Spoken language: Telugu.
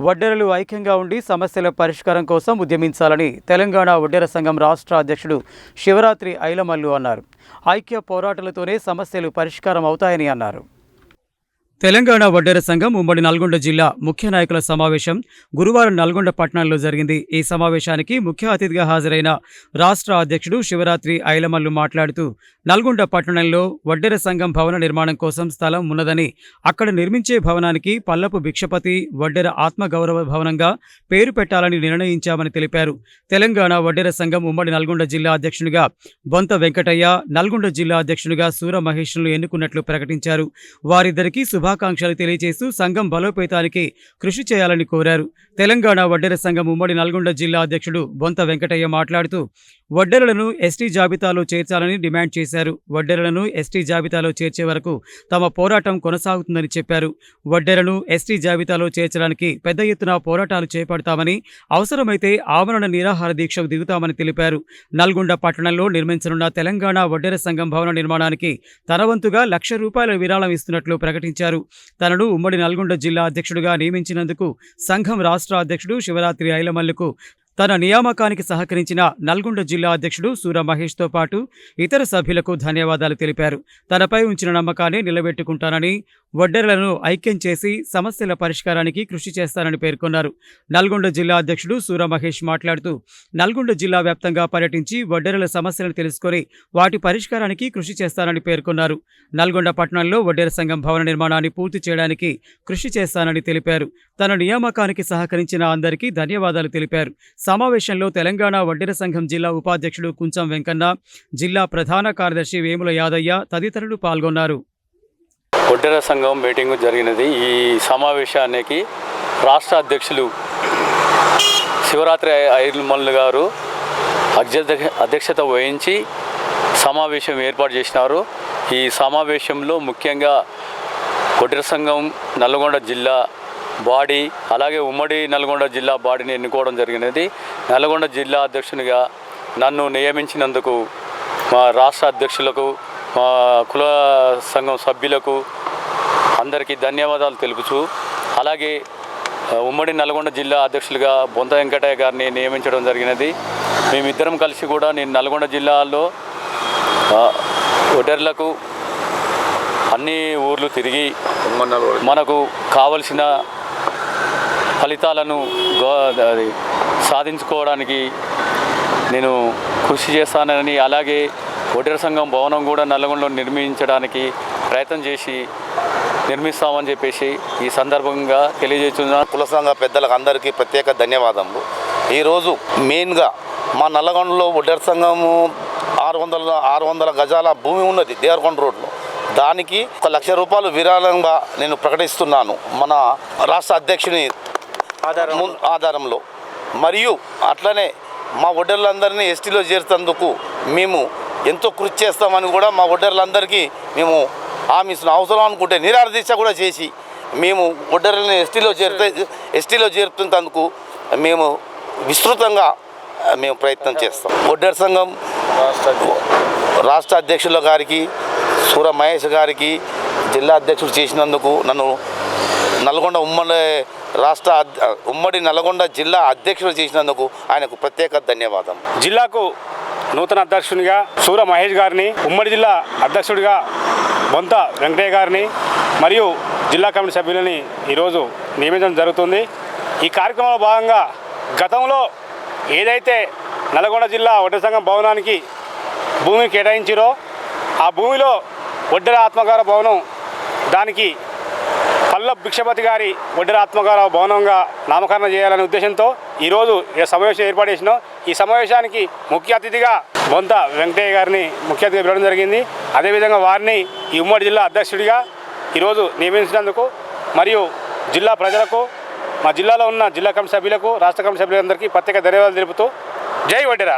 వడ్డెరలు ఐక్యంగా ఉండి సమస్యల పరిష్కారం కోసం ఉద్యమించాలని తెలంగాణ వడ్డెర సంఘం రాష్ట్ర అధ్యక్షుడు శివరాత్రి ఐలమల్లు అన్నారు. ఐక్య పోరాటాలతోనే సమస్యలు పరిష్కారం అవుతాయని అన్నారు. తెలంగాణ వడ్డెర సంఘం ఉమ్మడి నల్గొండ జిల్లా ముఖ్య నాయకుల సమావేశం గురువారం నల్గొండ పట్టణంలో జరిగింది. ఈ సమావేశానికి ముఖ్య అతిథిగా హాజరైన రాష్ట్ర అధ్యక్షుడు శివరాత్రి ఐలమల్లు మాట్లాడుతూ నల్గొండ పట్టణంలో వడ్డెర సంఘం భవన నిర్మాణం కోసం స్థలం ఉన్నదని, అక్కడ నిర్మించే భవనానికి పల్లపు భిక్షపతి వడ్డెర ఆత్మగౌరవ భవనంగా పేరు పెట్టాలని నిర్ణయించామని తెలిపారు. తెలంగాణ వడ్డెర సంఘం ఉమ్మడి నల్గొండ జిల్లా అధ్యక్షునిగా బొంత వెంకటయ్య, నల్గొండ జిల్లా అధ్యక్షునిగా సూర మహేష్ను ఎన్నుకున్నట్లు ప్రకటించారు. వారిద్దరికీ శుభాకాంక్షలు తెలియజేస్తూ సంఘం బలోపేతానికి కృషి చేయాలని కోరారు. తెలంగాణ వడ్డెర సంఘం ఉమ్మడి నల్గొండ జిల్లా అధ్యక్షుడు బొంత వెంకటయ్య మాట్లాడుతూ వడ్డెరలను ఎస్టీ జాబితాలో చేర్చాలని డిమాండ్ చేశారు. వడ్డెరలను ఎస్టీ జాబితాలో చేర్చే వరకు తమ పోరాటం కొనసాగుతుందని చెప్పారు. వడ్డెరను ఎస్టీ జాబితాలో చేర్చడానికి పెద్ద ఎత్తున పోరాటాలు చేపడతామని, అవసరమైతే ఆమరణ నిరాహార దీక్షకు దిగుతామని తెలిపారు. నల్గొండ పట్టణంలో నిర్మించనున్న తెలంగాణ వడ్డెర సంఘం భవన నిర్మాణానికి తన వంతుగా ₹1,00,000 విరాళం ఇస్తున్నట్లు ప్రకటించారు. తనను ఉమ్మడి నల్గొండ జిల్లా అధ్యక్షుడిగా నియమించినందుకు సంఘం రాష్ట్ర అధ్యక్షుడు శివరాత్రి ఐలమల్లుకు, తన నియామకానికి సహకరించిన నల్గొండ జిల్లా అధ్యక్షుడు సూర మహేష్తో పాటు ఇతర సభ్యులకు ధన్యవాదాలు తెలిపారు. తనపై ఉంచిన నమ్మకాన్ని నిలబెట్టుకుంటానని, వడ్డెరలను ఐక్యం చేసి సమస్యల పరిష్కారానికి కృషి చేస్తానని పేర్కొన్నారు. నల్గొండ జిల్లా అధ్యక్షుడు సూర మహేష్ మాట్లాడుతూ నల్గొండ జిల్లా వ్యాప్తంగా పర్యటించి వడ్డెరల సమస్యలను తెలుసుకొని వాటి పరిష్కారానికి కృషి చేస్తానని పేర్కొన్నారు. నల్గొండ పట్టణంలో వడ్డెర సంఘం భవన నిర్మాణాన్ని పూర్తి చేయడానికి కృషి చేస్తానని తెలిపారు. తన నియామకానికి సహకరించిన అందరికీ ధన్యవాదాలు తెలిపారు. సమావేశంలో తెలంగాణ వడ్డెర సంఘం జిల్లా ఉపాధ్యక్షుడు కుంచం వెంకన్న, జిల్లా ప్రధాన కార్యదర్శి వేముల యాదయ్య తదితరులు పాల్గొన్నారు. వడ్డెర సంఘం మీటింగు జరిగినది. ఈ సమావేశానికి రాష్ట్ర అధ్యక్షులు శివరాత్రి ఐలమల్లు గారు అధ్యక్షత వహించి సమావేశం ఏర్పాటు చేసినారు. ఈ సమావేశంలో ముఖ్యంగా వడ్డెర సంఘం నల్గొండ జిల్లా బాడీ, అలాగే ఉమ్మడి నల్గొండ జిల్లా బాడీని ఎన్నుకోవడం జరిగినది. నల్గొండ జిల్లా అధ్యక్షునిగా నన్ను నియమించినందుకు మా రాష్ట్ర అధ్యక్షులకు, మా కుల సంఘం సభ్యులకు అందరికీ ధన్యవాదాలు తెలుపుతూ, అలాగే ఉమ్మడి నల్గొండ జిల్లా అధ్యక్షులుగా బొంత వెంకటయ్య గారిని నియమించడం జరిగినది. మేమిద్దరం కలిసి కూడా నేను నల్గొండ జిల్లాలో వడ్డెర్లకు అన్ని ఊర్లు తిరిగి మనకు కావలసిన ఫలితాలను సాధించుకోవడానికి నేను కృషి చేస్తానని, అలాగే వడ్డెర సంఘం భవనం కూడా నల్గొండలో నిర్మించడానికి ప్రయత్నం చేసి నిర్మిస్తామని చెప్పేసి ఈ సందర్భంగా తెలియజేస్తున్నాను. కుల సంఘ పెద్దలకు అందరికీ ప్రత్యేక ధన్యవాదములు. ఈరోజు మెయిన్గా మా నల్లగొండలో వడ్డెర సంఘము 600 గజాల భూమి ఉన్నది దేవరకొండ రోడ్లో. దానికి ₹1,00,000 విరాళంగా నేను ప్రకటిస్తున్నాను మన రాష్ట్ర అధ్యక్షుని ఆధారంలో. మరియు అట్లనే మా వడ్డెర్లందరినీ ఎస్టీలో చేర్చేందుకు మేము ఎంతో కృషి చేస్తామని కూడా మా వడ్డెర్లందరికీ మేము హామీ ఇస్తున్నాం. అవసరం అనుకుంటే నిరాహార దీక్ష కూడా చేసి మేము వడ్డెర్లని ఎస్టీలో చేరుతున్నందుకు మేము విస్తృతంగా మేము ప్రయత్నం చేస్తాం. వడ్డెర సంఘం రాష్ట్ర అధ్యక్షుల గారికి, సూర మహేష్ గారికి జిల్లా అధ్యక్షుడు చేసినందుకు, నన్ను నల్గొండ ఉమ్మడి నల్గొండ జిల్లా అధ్యక్షుడు చేసినందుకు ఆయనకు ప్రత్యేక ధన్యవాదం. జిల్లాకు నూతన అధ్యక్షునిగా సూర మహేష్ గారిని, ఉమ్మడి జిల్లా అధ్యక్షుడిగా బొంత వెంకటయ్య గారిని మరియు జిల్లా కమిటీ సభ్యులని ఈరోజు నియమించడం జరుగుతుంది. ఈ కార్యక్రమంలో భాగంగా గతంలో ఏదైతే నల్గొండ జిల్లా వడ్డెర సంఘం భవనానికి భూమిని కేటాయించారో ఆ భూమిలో వడ్డెర ఆత్మగౌరవ భవనం, దానికి పల్లపు భిక్షపతి గారి వడ్డెర ఆత్మగౌరవ భవనంగా నామకరణం చేయాలనే ఉద్దేశంతో ఈరోజు ఈ సమావేశం ఏర్పాటు చేసినాం. ఈ సమావేశానికి ముఖ్య అతిథిగా బొంత వెంకటయ్య గారిని ముఖ్య అతిథిగా పిలవడం జరిగింది. అదేవిధంగా వారిని ఈ ఉమ్మడి జిల్లా అధ్యక్షుడిగా ఈరోజు నియమించినందుకు మరియు జిల్లా ప్రజలకు, మా జిల్లాలో ఉన్న జిల్లా కమిటీ సభ్యులకు, రాష్ట్ర కమిటీ సభ్యులందరికీ ప్రత్యేక ధన్యవాదాలు తెలుపుతూ జై వడ్డెర.